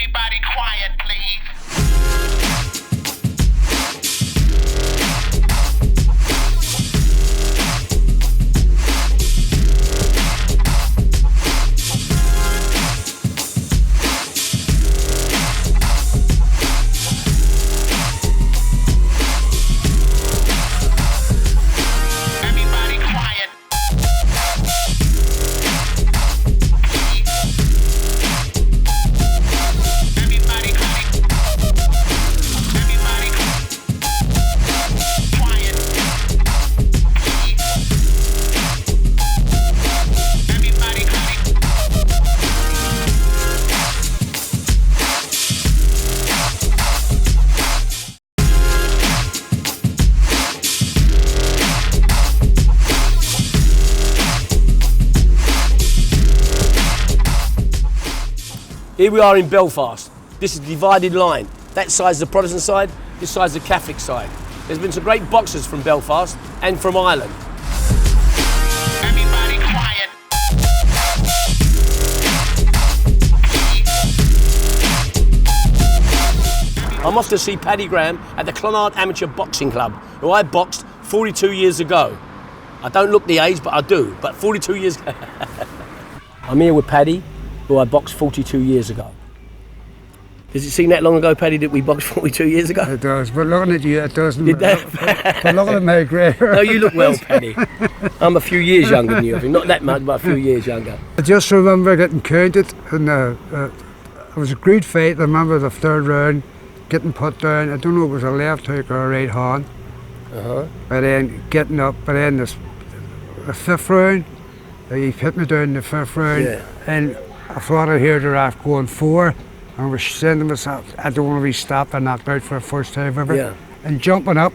Everybody quiet, please. Everybody quiet. Everybody quiet. Everybody quiet. Everybody quiet. Here we are in Belfast. This is the divided line. That side's the Protestant side, this side's the Catholic side. There's been some great boxers from Belfast and from Ireland. Everybody quiet. I'm off to see Paddy Graham at the Clonard Amateur Boxing Club, who I boxed 42 years ago. I don't look the age, but I do, but 42 years I'm here with Paddy, who I boxed 42 years ago. Does it seem that long ago, Paddy, that we boxed 42 years ago? It does, but looking at you, it doesn't. Did that? But looking at my grey hair. No, you look well, Paddy. I'm a few years younger than you, I think. Not that much, but a few years younger. I just remember getting counted, and it was a great fight. I remember the third round, getting put down. I don't know if it was a left hook or a right hand. But then getting up, but then the fifth round, he hit me down in the fifth round, Yeah. and I thought I heard the ref going 4, and I was saying to myself, I don't want to be stopped and knocked out for the first time ever. Yeah. And jumping up,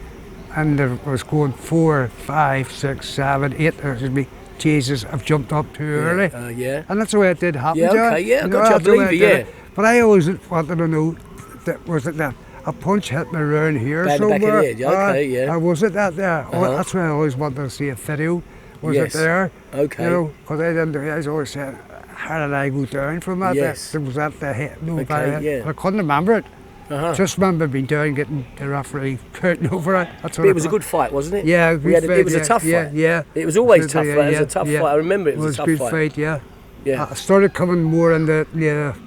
and I was going 4, 5, 6, 7, 8. Excuse me, Jesus, I've jumped up too early. Yeah. And that's the way it did happen. Yeah, John. okay, yeah, I You got know, you, I that's the way believe it you, did yeah. it. But I always wanted to know, was it that a punch hit me around here Down the back of the somewhere? head, yeah, okay, yeah. Or was it that there? Oh, Uh-huh. that's why I always wanted to see a video. Was Yes. it there? Okay. You know, because I was always saying, how did I go down from that? Yes. Was that the head? No, Okay, by the head. yeah. I couldn't remember it. Uh-huh. Just remember being down, getting the referee counting over it. That's what But I it was a thought. good fight, wasn't it? Yeah, We had it was a yeah, tough yeah, fight. Yeah, It was always It tough was, fight. It yeah, was a tough yeah. fight. I remember it was a tough good fight. yeah. Yeah. I started coming more in the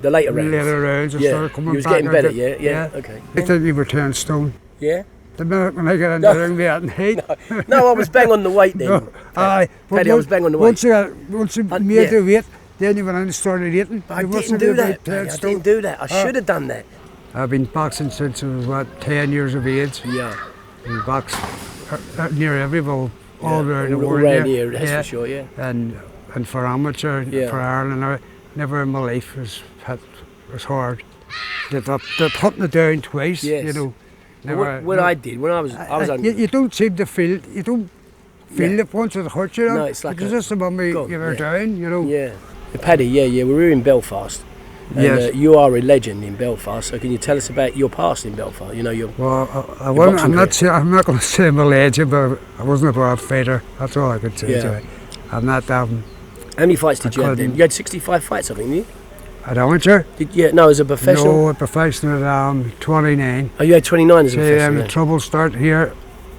The later rounds. I Yeah. started coming You was back getting a better, bit. yeah, okay. I thought you were 10 stone. Yeah? The minute when I got in the ring, we hadn't hate. No, I was bang on the weight then. Aye. but Paddy, I was bang on the weight. Once you And- made yeah. the weight, then you went in and started eating. But I You didn't mustn't do have been that, 10 Paddy. I stone. didn't do that. I should have done that. I've been boxing since I was, 10 years of age. Yeah. And boxed near everywhere, all around the all world. around here, that's for sure, yeah. And for amateur, Yeah. for Ireland, never in my life was hard. They're putting it down twice, Yes. you know. When I was on. You don't seem to feel, you don't feel it once it hurts you. No, it's like because a- just the moment God, you were yeah. down, you know. Yeah. Paddy, yeah, we're here in Belfast. And, Yes. you are a legend in Belfast, so can you tell us about your past in Belfast? You know, your Well, boxing I'm not going to say I'm a legend, but I wasn't a bad fighter. That's all I could say. Yeah. To it. I'm not how many fights did you have then? couldn't- You had 65 fights, I think, didn't you? an amateur. No, as a professional? No, a professional. 29. Oh, you had 29 as a See, professional? the trouble started here.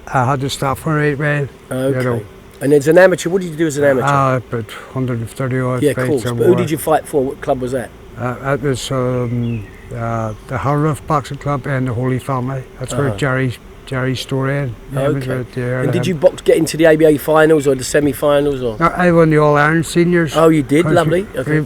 I had to stop for 8 while. Okay. You know. And as an amateur, what did you do as an amateur? About 130 odd Yeah, fights cool. or But more. who did you fight for? What club was that? That was the Harrowth Boxing Club and the Holy Family. That's where Jerry's story in. Okay. And did you get into the ABA finals or the semi-finals? Or? I won the All-Ireland Seniors. Oh, you did? 'Cause Lovely. Okay.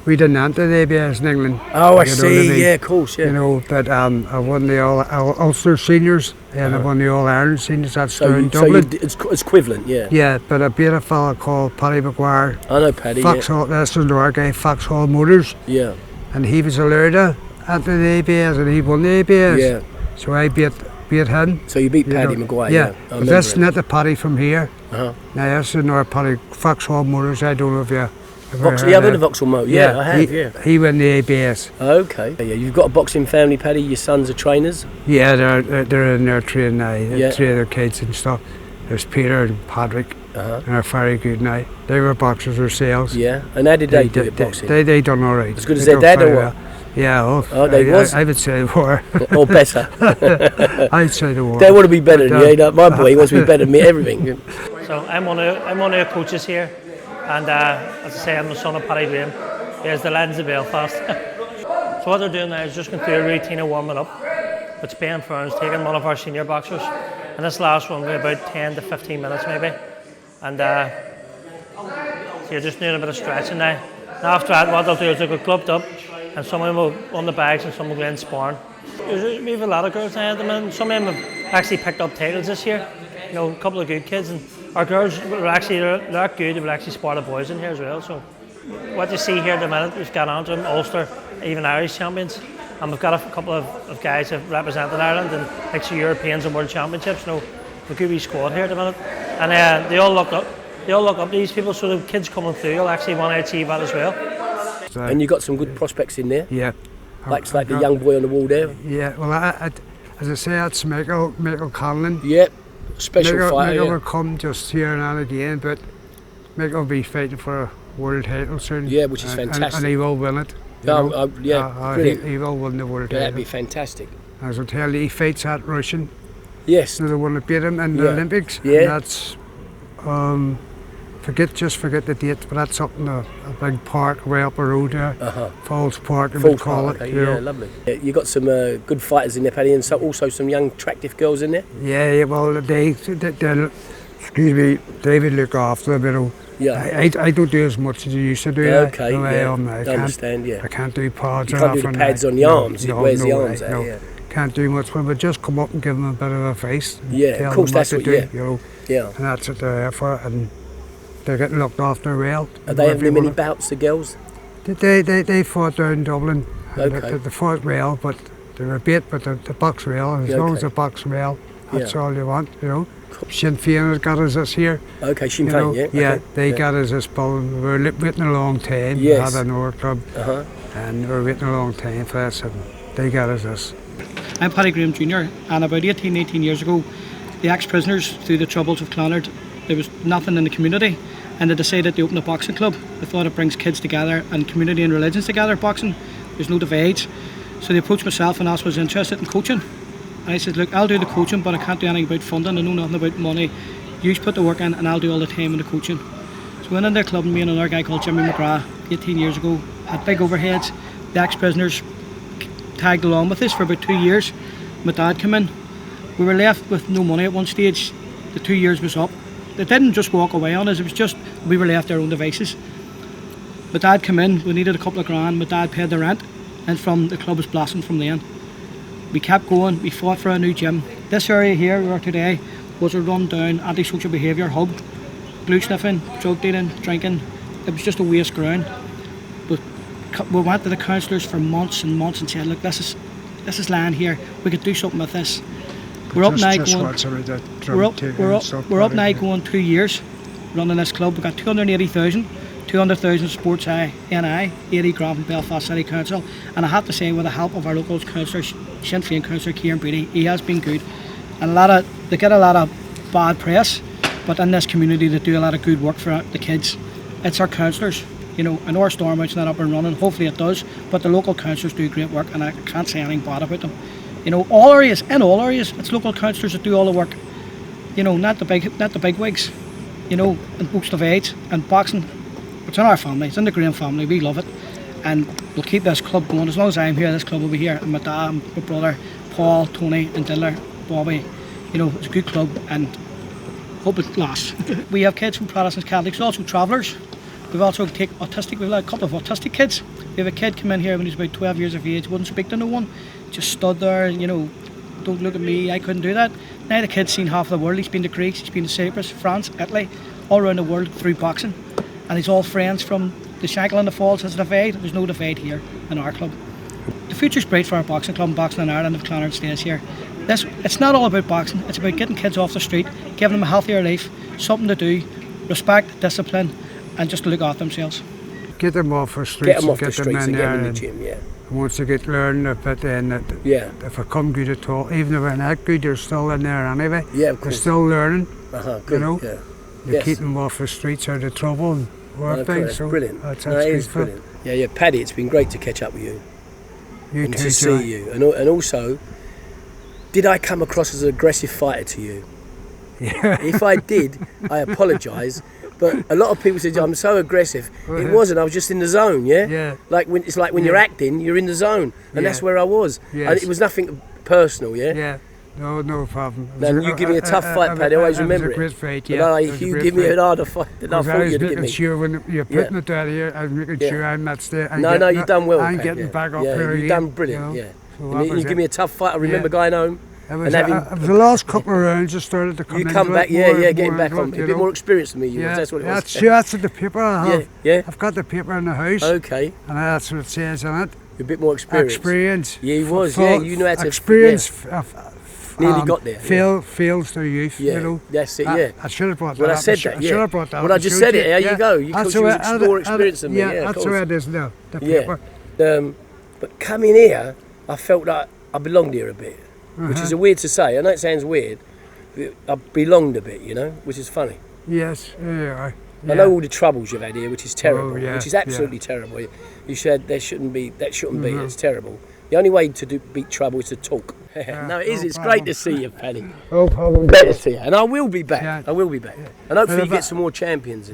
We didn't enter the ABS in England. Oh, I You know see. what I mean? Yeah, of course, yeah. You know, but I won the Ulster Seniors and I won the All-Ireland Seniors. That's So, down in so Dublin. it's equivalent, yeah. Yeah, but I beat a fella called Paddy Graham. I know Paddy, Foxhall, that's our guy, Foxhall Motors. yeah. And he was a leader at the ABS and he won the ABS. Yeah. So I beat him. So you beat You Paddy know, Maguire, yeah. I But remember that's it. not the Paddy from here. Uh-huh. Now that's another Paddy, Foxhall Motors. I don't know if you ever Vauxhall, heard yeah, I've heard of of Vauxhall Motor. Yeah, I have, he, yeah. He won the ABS. Okay. Yeah, you've got a boxing family, Paddy. Your sons are trainers. Yeah, they're in there training now. They Yeah. train their kids and stuff. There's Peter and Patrick, Uh-huh. and they're very good now. They were boxers themselves. Yeah. And how did they do at boxing? They done all right. As good as They their done dad, or very what? Yeah, They was? I would say they were. Or better. I'd say they were. They want to be better than you. You know, my boy, he wants to be better than me, everything. So I'm one of the coaches here, and as I say, I'm the son of Paddy Graham. Here's the lads of Belfast. So what they're doing now is just going through a routine of warming up. It's Ben Fern's taking one of our senior boxers, and this last one will be about 10 to 15 minutes maybe. And so you're just doing a bit of stretching now. And after that, what they'll do is they'll get clubbed up, and some of them will on the bags and some will go in sparring. We have a lot of girls now at the moment. Some of them have actually picked up titles this year. You know, a couple of good kids, and our girls were actually they're good. They will actually spar the boys in here as well. So what you see here at the minute, we've got on to them Ulster, even Irish champions, and we've got a couple of guys who have represented Ireland in extra Europeans and World Championships. You know, a good wee squad here at the minute, and they all look up. They all look up to these people, so the kids coming through will actually want to achieve that as well. And you got some good prospects in there. Yeah. Like the young boy on the wall there. Yeah, well, as I say, that's Michael Conlon. Yep, special fighter. Michael will come just here and again, but Michael will be fighting for a world title soon. Yeah, which is fantastic. And he will win it. Brilliant. He will win the world title. That'd be fantastic. As I tell you, he fights that Russian. Yes. The one that beat him in the Olympics. Yeah. And that's, forget the date, but that's up in a big park way up the road there. Falls Park, we call it. Okay, yeah, lovely. Yeah, you got some good fighters in there, Paddy, and so also some young, attractive girls in there. Yeah, well, they excuse me, David look after them, you know. Yeah. I don't do as much as you used to do. Okay, I understand, yeah. I can't do pads. You can't do the pads on the arms, it wears the arms out, yeah. Can't do much, but just come up and give them a bit of advice. Yeah, tell of course, them that's what what, to do, you know. Yeah. And that's what they're there for, and they're getting looked after well. Are they having many bouts, the girls? They fought down in Dublin. Okay. They fought well, but they were beat, but they box well. As long as they box well, that's all you want, you know. Sinn Féin has got us this year. Okay, Sinn Féin, yeah. Yeah, okay. they got us this ball. We were waiting a long time. Yes. We had an Orr club, and we were waiting a long time for this, and they got us this. I'm Paddy Graham Jr., and about 18 years ago, the ex-prisoners, through the troubles of Clonard, there was nothing in the community, and they decided to open a boxing club. They thought it brings kids together and community and religions together, boxing. There's no divides. So they approached myself and asked if I was interested in coaching. And I said, look, I'll do the coaching, but I can't do anything about funding. I know nothing about money. You put the work in and I'll do all the time in the coaching. So we went in their club, and me and another guy called Jimmy McGrath, 18 years ago, had big overheads. The ex-prisoners tagged along with us for about 2 years. My dad came in. We were left with no money at one stage. The 2 years was up. They didn't just walk away on us, it was just we were left our own devices. My dad came in, we needed a couple of grand, my dad paid the rent, and from the club was blossomed from then. We kept going, we fought for a new gym. This area here we are today was a run down antisocial behaviour hub. Glue sniffing, drug dealing, drinking, it was just a waste ground. But we went to the councillors for months and months and said, look, this is land here, we could do something with this. We're up now going 2 years running this club. We've got 280,000, 200,000 sports NI, 80 grand from Belfast City Council, and I have to say, with the help of our local councillor, Sinn Féin councillor Kieran Brady, he has been good. And they get a lot of bad press, but in this community they do a lot of good work for the kids. It's our councillors, you know, and our Stormout's not up and running, hopefully it does, but the local councillors do great work, and I can't say anything bad about them. You know, in all areas, it's local councillors that do all the work. You know, not the big wigs. You know, and books divides and boxing. It's in our family. It's in the Graham family. We love it, and we'll keep this club going as long as I'm here. This club will be here, and my dad, and my brother, Paul, Tony, and Diller, Bobby. You know, it's a good club, and hope it lasts. We have kids from Protestants, Catholics, also travellers. We've also taken autistic. We've got a couple of autistic kids. We have a kid come in here when he's about 12 years of age, wouldn't speak to no one, just stood there, you know, don't look at me, I couldn't do that. Now the kid's seen half the world. He's been to Greece, he's been to Cyprus, France, Italy, all around the world through boxing. And he's all friends from the Shankle and the Falls. Has a divide. There's no divide here in our club. The future's bright for our boxing club, Boxing in Ireland, if Clonard stays here. It's not all about boxing, it's about getting kids off the street, giving them a healthier life, something to do, respect, discipline, and just to look after themselves. Get them off the streets, and get them in the gym, yeah. Once they get learning a bit, then if they come good at all, even if they're not good, they're still in there anyway. Yeah, of course. They're still learning. Good, you know. Yeah. You keep them off the streets out of trouble and work things. That's brilliant. That's brilliant. Yeah, Paddy, it's been great to catch up with you. You and too, to Joey. see you. And also, did I come across as an aggressive fighter to you? Yeah. If I did, I apologise. But a lot of people said I'm so aggressive. It wasn't. I was just in the zone. Yeah. Yeah. Like when you're acting, you're in the zone, and that's where I was. Yes. And it was nothing personal. Yeah. Yeah. No problem. And you give me a tough fight, Paddy. I always remember it. it. Was a great fight, But yeah. you give me an harder fight than I I thought was you'd give making me. sure when you're putting it down here, I was making Yeah. sure I'm not staying. No, you've done well. I'm Pat, getting yeah. back up yeah, here you've again, done brilliant. you know. Yeah. So And that you was give me a tough fight. I remember going home. It was, and having, it was the last couple of rounds I started to come you into come back, it more, getting more back into on. it, A you bit know. more experienced than me. You was. Yeah, That's what it was. that's the paper I have. Yeah. I've got the paper in the house. Okay. And that's what it says on it. You're a bit more experienced. Experience. Yeah, he was. Yeah, you know how to. Experience. Nearly got there. Fails through youth. Yeah, you know. that's it. Yeah. I should have brought that Well, I up. said that. I should have brought that. Well, I up. just Showed said it. There you go. You That's was the way- more experienced than me. Yeah, of that's course. the way it is now. The Yeah. paper. But coming here, I felt like I belonged here a bit, which is weird to say. I know it sounds weird. But I belonged a bit, you know, which is funny. Yes. Yeah. I know all the troubles you've had here, which is terrible, Oh, yeah, which is absolutely terrible. You said there shouldn't be, that shouldn't be. It's terrible. The only way to beat trouble is to talk. No, it is. no It's problem. great to see you, Paddy. No problem. Great to see you, and I will be back. Yeah. I will be back, and hopefully Well, you get some more champions.